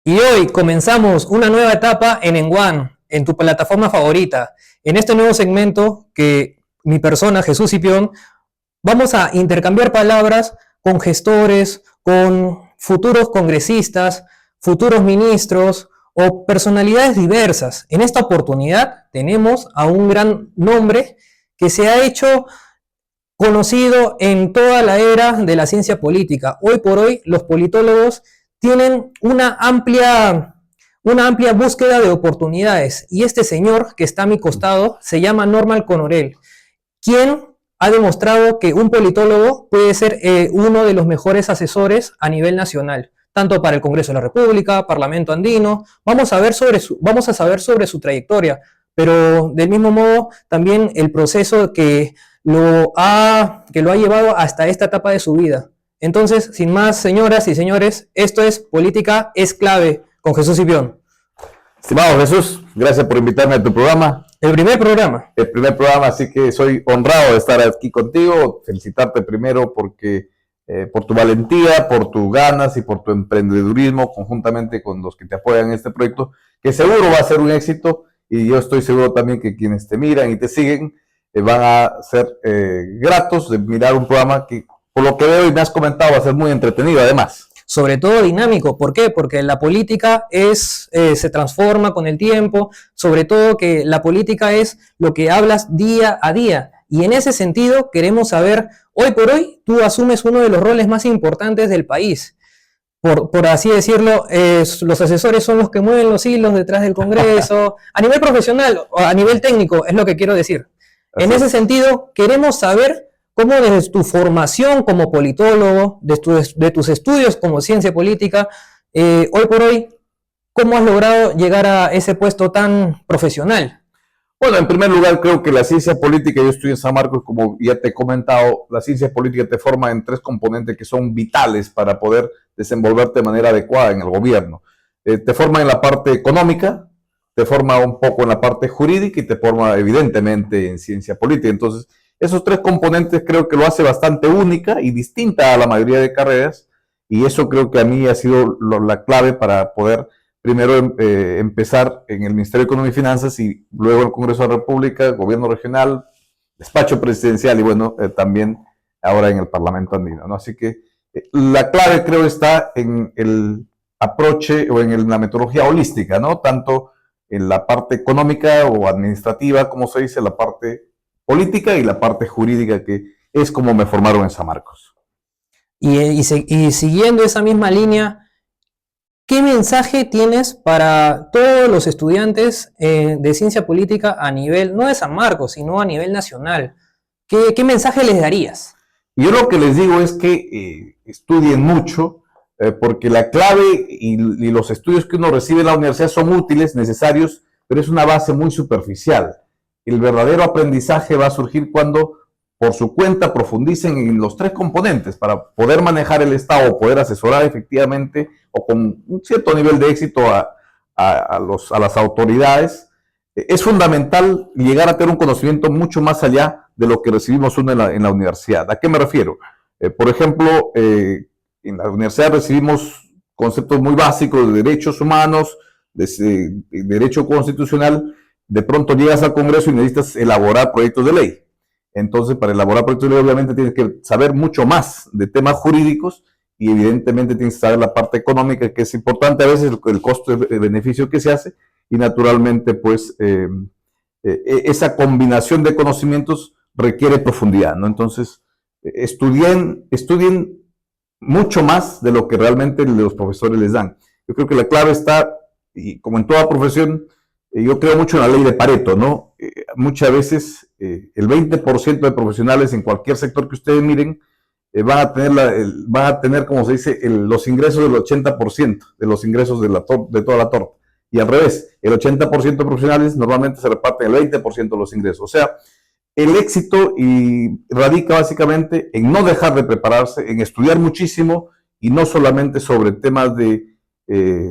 Y hoy comenzamos una nueva etapa en One, en tu plataforma favorita. En este nuevo segmento que mi persona, Jesús Cipión, vamos a intercambiar palabras con gestores, con futuros congresistas, futuros ministros o personalidades diversas. En esta oportunidad tenemos a un gran nombre que se ha hecho conocido en toda la era de la ciencia política. Hoy por hoy los politólogos tienen una amplia búsqueda de oportunidades y este señor que está a mi costado se llama Norman Conorel, quien ha demostrado que un politólogo puede ser uno de los mejores asesores a nivel nacional, tanto para el Congreso de la República, Parlamento Andino. Vamos a saber sobre su trayectoria, pero del mismo modo también el proceso que lo ha llevado hasta esta etapa de su vida. Entonces, sin más, señoras y señores, esto es Política es Clave con Jesús Cipión. Estimado Jesús, gracias por invitarme a tu programa. El primer programa. El primer programa, así que soy honrado de estar aquí contigo. Felicitarte primero porque por tu valentía, por tus ganas y por tu emprendedurismo, conjuntamente con los que te apoyan en este proyecto, que seguro va a ser un éxito, y yo estoy seguro también que quienes te miran y te siguen van a ser gratos de mirar un programa que, por lo que veo y me has comentado, va a ser muy entretenido además. Sobre todo dinámico. ¿Por qué? Porque la política se transforma con el tiempo, sobre todo que la política es lo que hablas día a día. Y en ese sentido queremos saber, hoy por hoy tú asumes uno de los roles más importantes del país. Por así decirlo, los asesores son los que mueven los hilos detrás del Congreso, a nivel profesional o a nivel técnico, es lo que quiero decir. En ese sentido, queremos saber cómo desde tu formación como politólogo, de tus estudios como ciencia política, hoy por hoy, ¿cómo has logrado llegar a ese puesto tan profesional? Bueno, en primer lugar, creo que la ciencia política, yo estoy en San Marcos, como ya te he comentado, la ciencia política te forma en tres componentes que son vitales para poder desenvolverte de manera adecuada en el gobierno. Te forma en la parte económica, te forma un poco en la parte jurídica y te forma evidentemente en ciencia política. Entonces, esos tres componentes creo que lo hace bastante única y distinta a la mayoría de carreras, y eso creo que a mí ha sido la clave para poder primero empezar en el Ministerio de Economía y Finanzas y luego el Congreso de la República, Gobierno Regional, Despacho Presidencial y bueno, también ahora en el Parlamento Andino, ¿no? Así que la clave creo está en el aproche o en la metodología holística, ¿no? Tanto en la parte económica o administrativa, como se dice, la parte política y la parte jurídica, que es como me formaron en San Marcos. Y siguiendo esa misma línea, ¿qué mensaje tienes para todos los estudiantes de ciencia política a nivel, no de San Marcos, sino a nivel nacional? ¿Qué mensaje les darías? Yo lo que les digo es que estudien mucho, porque la clave y los estudios que uno recibe en la universidad son útiles, necesarios, pero es una base muy superficial. El verdadero aprendizaje va a surgir cuando por su cuenta profundicen en los tres componentes para poder manejar el Estado o poder asesorar efectivamente o con un cierto nivel de éxito a las autoridades. Es fundamental llegar a tener un conocimiento mucho más allá de lo que recibimos uno en la universidad. ¿A qué me refiero? Por ejemplo, en la universidad recibimos conceptos muy básicos de derechos humanos, de derecho constitucional. De pronto llegas al Congreso y necesitas elaborar proyectos de ley. Entonces, para elaborar proyectos de ley, obviamente tienes que saber mucho más de temas jurídicos y evidentemente tienes que saber la parte económica, que es importante a veces, el costo de beneficio que se hace, y naturalmente, pues, esa combinación de conocimientos requiere profundidad, ¿no? Entonces, estudien mucho más de lo que realmente los profesores les dan. Yo creo que la clave está, y como en toda profesión, yo creo mucho en la ley de Pareto, ¿no? Muchas veces el 20% de profesionales en cualquier sector que ustedes miren van a tener, como se dice, los ingresos del 80% de los ingresos de toda la torta. Y al revés, el 80% de profesionales normalmente se reparten el 20% de los ingresos. O sea, el éxito radica básicamente en no dejar de prepararse, en estudiar muchísimo y no solamente sobre temas de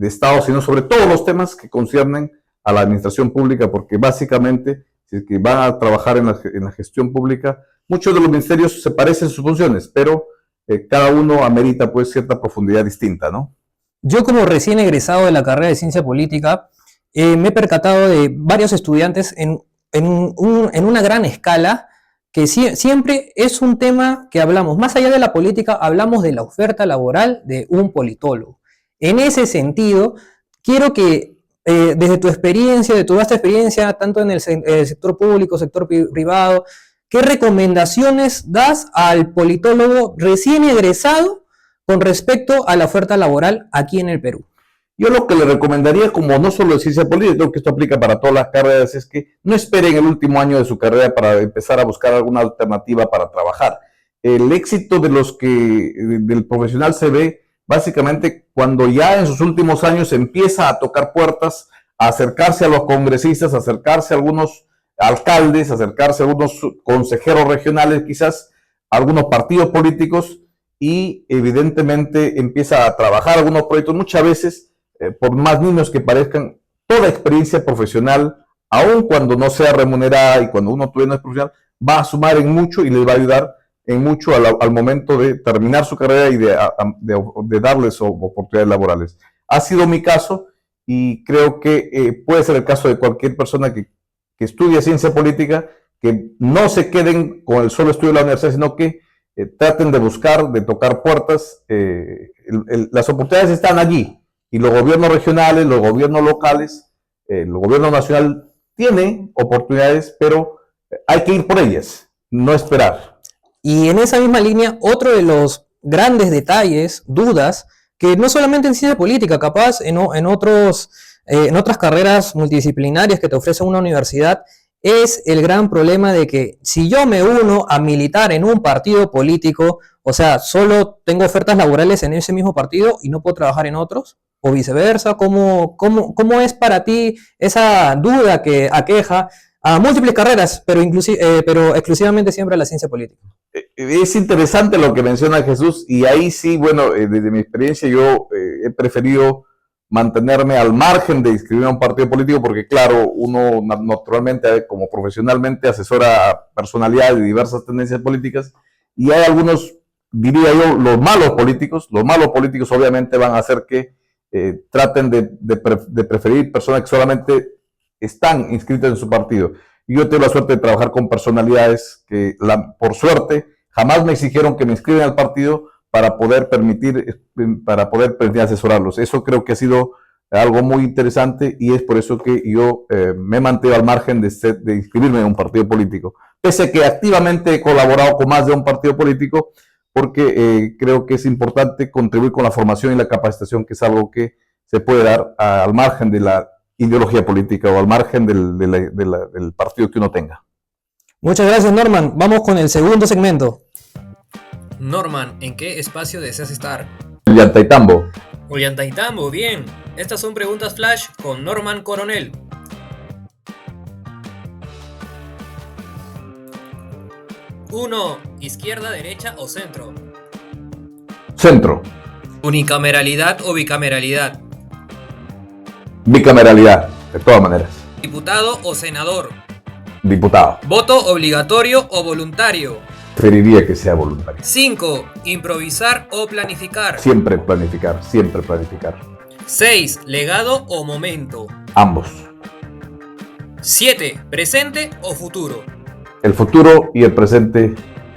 Estado, sino sobre todos los temas que conciernen a la administración pública, porque básicamente, si es que van a trabajar en la gestión pública, muchos de los ministerios se parecen sus funciones, pero cada uno amerita pues cierta profundidad distinta, ¿no? Yo como recién egresado de la carrera de ciencia política, me he percatado de varios estudiantes en una gran escala que siempre es un tema que hablamos, más allá de la política, hablamos de la oferta laboral de un politólogo. En ese sentido, quiero que desde tu experiencia, de tu vasta experiencia, tanto en el sector público, sector privado, ¿qué recomendaciones das al politólogo recién egresado con respecto a la oferta laboral aquí en el Perú? Yo lo que le recomendaría, como no solo de ciencia política, creo que esto aplica para todas las carreras, es que no esperen el último año de su carrera para empezar a buscar alguna alternativa para trabajar. El éxito del profesional se ve básicamente cuando ya en sus últimos años empieza a tocar puertas, a acercarse a los congresistas, a acercarse a algunos alcaldes, a acercarse a algunos consejeros regionales, quizás a algunos partidos políticos, y evidentemente empieza a trabajar algunos proyectos. Muchas veces, por más niños que parezcan, toda experiencia profesional, aun cuando no sea remunerada y cuando uno todavía no es profesional, va a sumar en mucho y les va a ayudar en mucho al momento de terminar su carrera y de darles oportunidades laborales. Ha sido mi caso y creo que puede ser el caso de cualquier persona que estudie ciencia política, que no se queden con el solo estudio de la universidad, sino que traten de buscar, de tocar puertas. Las oportunidades están allí y los gobiernos regionales, los gobiernos locales, el gobierno nacional tiene oportunidades, pero hay que ir por ellas, no esperar. Y en esa misma línea, otro de los grandes detalles, dudas, que no solamente en ciencia política, capaz en otras carreras multidisciplinarias que te ofrece una universidad, es el gran problema de que si yo me uno a militar en un partido político, o sea, solo tengo ofertas laborales en ese mismo partido y no puedo trabajar en otros, o viceversa. ¿Cómo es para ti esa duda que aqueja a múltiples carreras, pero exclusivamente siempre a la ciencia política? Es interesante lo que menciona Jesús, y ahí sí, bueno, desde mi experiencia yo he preferido mantenerme al margen de inscribirme a un partido político, porque claro, uno naturalmente como profesionalmente asesora a personalidades de diversas tendencias políticas, y hay algunos, diría yo, los malos políticos obviamente van a hacer que traten de preferir personas que solamente están inscritas en su partido. Y yo tengo la suerte de trabajar con personalidades que, por suerte, jamás me exigieron que me inscriban al partido para poder permitir asesorarlos. Eso creo que ha sido algo muy interesante, y es por eso que yo me mantengo al margen de inscribirme en un partido político. Pese a que activamente he colaborado con más de un partido político, porque creo que es importante contribuir con la formación y la capacitación, que es algo que se puede dar al margen de la ideología política o al margen del partido que uno tenga. Muchas gracias, Norman. Vamos con el segundo segmento. Norman, ¿en qué espacio deseas estar? Ollantaytambo. Ollantaytambo, bien. Estas son preguntas flash con Norman Coronel. Uno, izquierda, derecha o centro. Centro. Unicameralidad o bicameralidad. Bicameralidad, de todas maneras. Diputado o senador. Diputado. Voto obligatorio o voluntario. Preferiría que sea voluntario. 5. Improvisar o planificar. Siempre planificar, siempre planificar. 6. Legado o momento. Ambos. 7. Presente o futuro. El futuro y el presente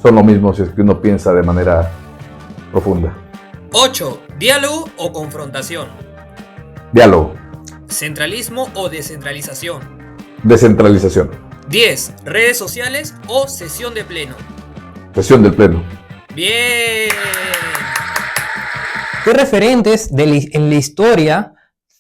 son lo mismo si es que uno piensa de manera profunda. 8. Diálogo o confrontación. Diálogo. Centralismo o descentralización. Descentralización. 10. Redes sociales o sesión de pleno. Sesión del pleno. Bien. ¿Qué referentes en la historia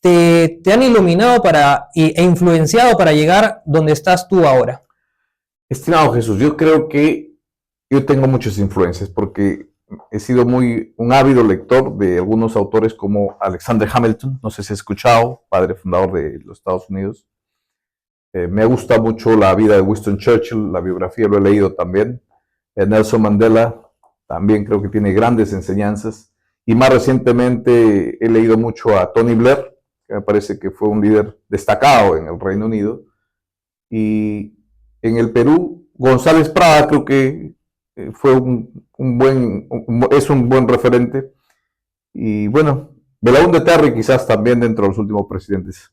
te han iluminado e influenciado para llegar donde estás tú ahora? Estimado Jesús, yo creo que yo tengo muchas influencias, porque he sido un ávido lector de algunos autores como Alexander Hamilton, no sé si has escuchado, padre fundador de los Estados Unidos. Me gusta mucho la vida de Winston Churchill, la biografía lo he leído también. Nelson Mandela también creo que tiene grandes enseñanzas. Y más recientemente he leído mucho a Tony Blair, que me parece que fue un líder destacado en el Reino Unido. Y en el Perú, González Prada creo que fue es un buen referente. Y bueno, Belaúnde Terry quizás también dentro de los últimos presidentes.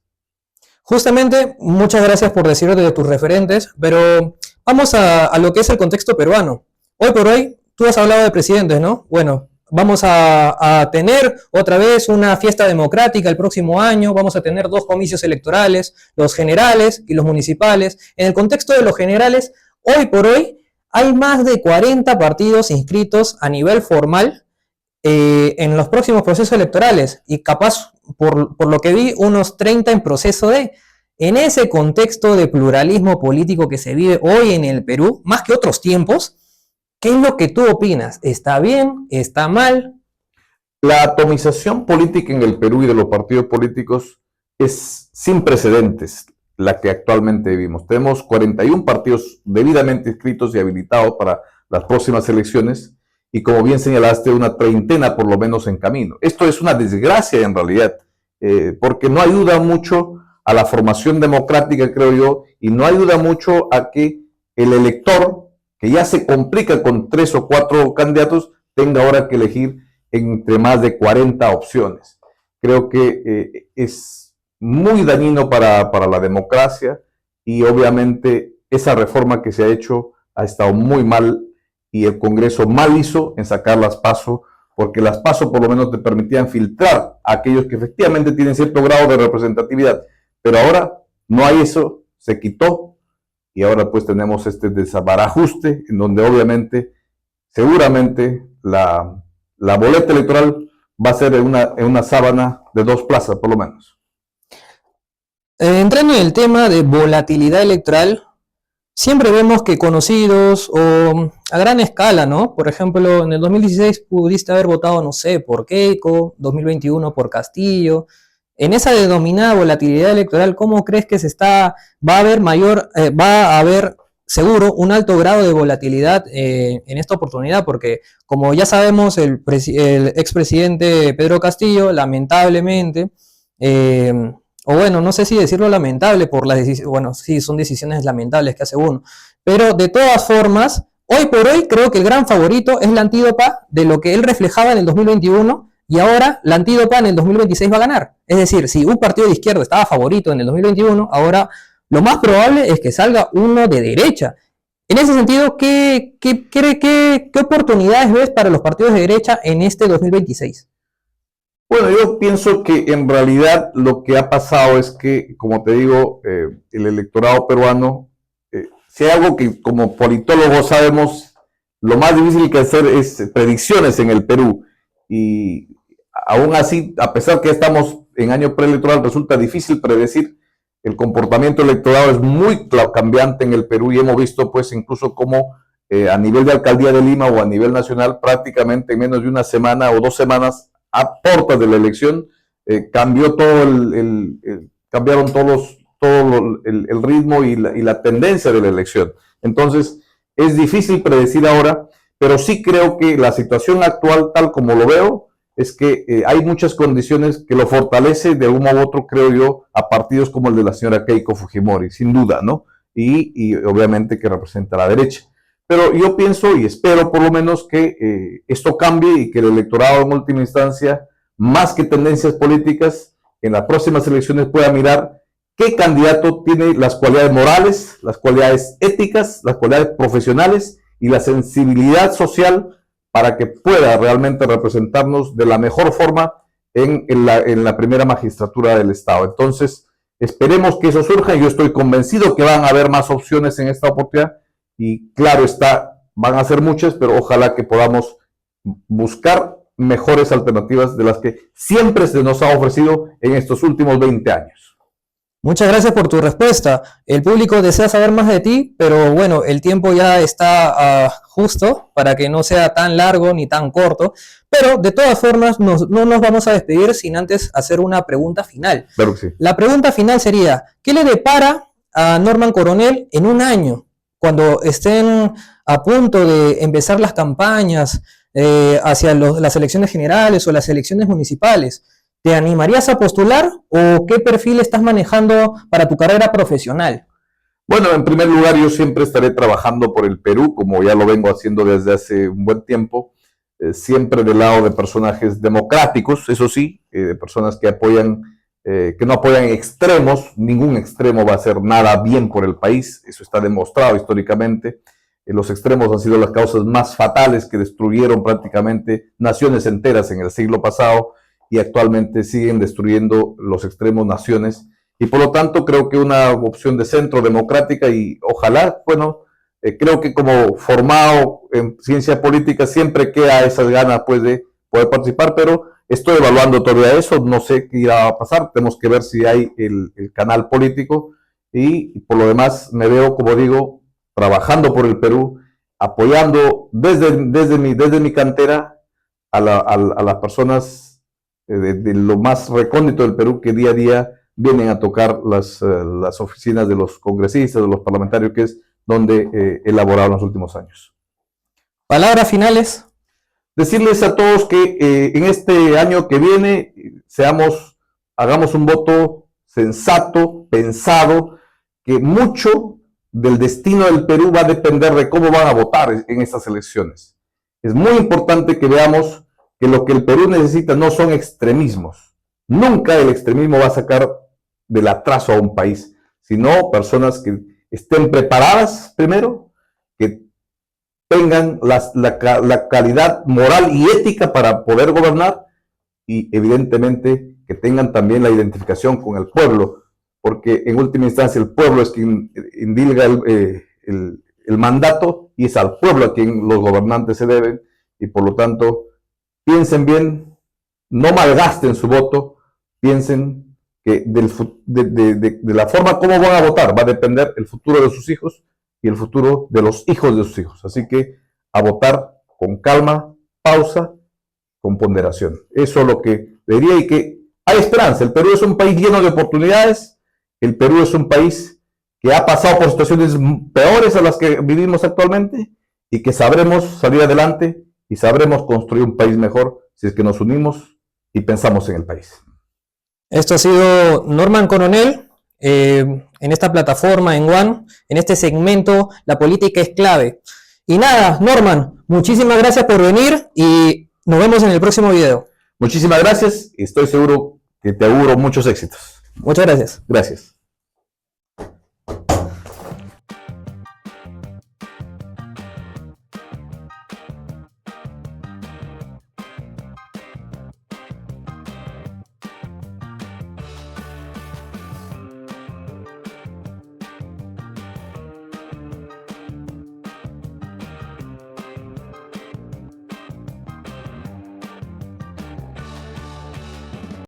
Justamente, muchas gracias por decir de tus referentes, pero vamos a lo que es el contexto peruano. Hoy por hoy, tú has hablado de presidentes, ¿no? Bueno, vamos a tener otra vez una fiesta democrática el próximo año, vamos a tener 2 comicios electorales, los generales y los municipales. En el contexto de los generales, hoy por hoy hay más de 40 partidos inscritos a nivel formal en los próximos procesos electorales y capaz, por lo que vi, unos 30 en proceso de. En ese contexto de pluralismo político que se vive hoy en el Perú, más que otros tiempos, ¿qué es lo que tú opinas? ¿Está bien? ¿Está mal? La atomización política en el Perú y de los partidos políticos es sin precedentes la que actualmente vivimos. Tenemos 41 partidos debidamente inscritos y habilitados para las próximas elecciones y, como bien señalaste, una treintena por lo menos en camino. Esto es una desgracia en realidad, porque no ayuda mucho a la formación democrática, creo yo, y no ayuda mucho a que el elector, que ya se complica con 3 o 4 candidatos, tenga ahora que elegir entre más de 40 opciones. Creo que es muy dañino para la democracia y obviamente esa reforma que se ha hecho ha estado muy mal y el Congreso mal hizo en sacar las PASO, porque las PASO por lo menos te permitían filtrar a aquellos que efectivamente tienen cierto grado de representatividad, pero ahora no hay eso, se quitó y ahora pues tenemos este desbarajuste en donde obviamente, seguramente la boleta electoral va a ser en una sábana de 2 plazas por lo menos. Entrando en el tema de volatilidad electoral, siempre vemos que conocidos o a gran escala, ¿no? Por ejemplo, en el 2016 pudiste haber votado, no sé, por Keiko, 2021 por Castillo. En esa denominada volatilidad electoral, ¿cómo crees que va a haber seguro un alto grado de volatilidad en esta oportunidad? Porque, como ya sabemos, el expresidente Pedro Castillo, lamentablemente, o bueno, no sé si decirlo lamentable por las decisiones, bueno, sí, son decisiones lamentables que hace uno, pero de todas formas, hoy por hoy creo que el gran favorito es la antídopa de lo que él reflejaba en el 2021 y ahora la antídopa en el 2026 va a ganar. Es decir, si un partido de izquierda estaba favorito en el 2021, ahora lo más probable es que salga uno de derecha. En ese sentido, ¿qué oportunidades ves para los partidos de derecha en este 2026? Bueno, yo pienso que en realidad lo que ha pasado es que, como te digo, el electorado peruano, si hay algo que como politólogos sabemos, lo más difícil que hacer es predicciones en el Perú. Y aún así, a pesar que estamos en año preelectoral, resulta difícil predecir. El comportamiento electoral es muy cambiante en el Perú y hemos visto pues incluso cómo a nivel de Alcaldía de Lima o a nivel nacional, prácticamente en menos de una semana o 2 semanas a puertas de la elección, cambió todo cambiaron todo el ritmo y la tendencia de la elección. Entonces, es difícil predecir ahora, pero sí creo que la situación actual, tal como lo veo, es que hay muchas condiciones que lo fortalece de uno u otro, creo yo, a partidos como el de la señora Keiko Fujimori, sin duda, ¿no? Y obviamente que representa a la derecha. Pero yo pienso y espero por lo menos que esto cambie y que el electorado en última instancia, más que tendencias políticas, en las próximas elecciones pueda mirar qué candidato tiene las cualidades morales, las cualidades éticas, las cualidades profesionales y la sensibilidad social para que pueda realmente representarnos de la mejor forma en la primera magistratura del Estado. Entonces, esperemos que eso surja. Yo estoy convencido que van a haber más opciones en esta oportunidad y claro está, van a ser muchas, pero ojalá que podamos buscar mejores alternativas de las que siempre se nos ha ofrecido en estos últimos 20 años. Muchas gracias por tu respuesta. El público desea saber más de ti, pero bueno, el tiempo ya está justo para que no sea tan largo ni tan corto. Pero de todas formas, no nos vamos a despedir sin antes hacer una pregunta final. Claro que sí. La pregunta final sería, ¿qué le depara a Norman Coronel en un año, cuando estén a punto de empezar las campañas hacia las elecciones generales o las elecciones municipales? ¿Te animarías a postular o qué perfil estás manejando para tu carrera profesional? Bueno, en primer lugar, yo siempre estaré trabajando por el Perú, como ya lo vengo haciendo desde hace un buen tiempo. siempre del lado de personajes democráticos, eso sí, de personas que apoyan, que no apoyan extremos. Ningún extremo va a hacer nada bien por el país, eso está demostrado históricamente. Los extremos han sido las causas más fatales que destruyeron prácticamente naciones enteras en el siglo pasado y actualmente siguen destruyendo los extremos naciones. Y por lo tanto creo que una opción de centro democrática y ojalá, bueno, creo que como formado en ciencia política siempre queda esas ganas pues de poder participar, pero estoy evaluando todavía eso, no sé qué irá a pasar, tenemos que ver si hay el canal político y por lo demás me veo, como digo, trabajando por el Perú, apoyando desde mi cantera a las personas de lo más recóndito del Perú que día a día vienen a tocar las oficinas de los congresistas, de los parlamentarios, que es donde he elaborado en los últimos años. Palabras finales. Decirles a todos que en este año que viene hagamos un voto sensato, pensado, que mucho del destino del Perú va a depender de cómo van a votar en estas elecciones. Es muy importante que veamos que lo que el Perú necesita no son extremismos. Nunca el extremismo va a sacar del atraso a un país, sino personas que estén preparadas primero, que tengan la calidad moral y ética para poder gobernar y evidentemente que tengan también la identificación con el pueblo, porque en última instancia el pueblo es quien indilga el mandato y es al pueblo a quien los gobernantes se deben y por lo tanto piensen bien, no malgasten su voto, piensen que de la forma como van a votar va a depender el futuro de sus hijos y el futuro de los hijos de sus hijos. Así que a votar con calma, pausa, con ponderación. Eso es lo que diría y que hay esperanza. El Perú es un país lleno de oportunidades. El Perú es un país que ha pasado por situaciones peores a las que vivimos actualmente y que sabremos salir adelante y sabremos construir un país mejor si es que nos unimos y pensamos en el país. Esto ha sido Norman Coronel en esta plataforma en One, en este segmento La política es clave. Y nada, Norman, muchísimas gracias por venir y nos vemos en el próximo video. Muchísimas gracias y estoy seguro que te auguro muchos éxitos. Muchas gracias. Gracias.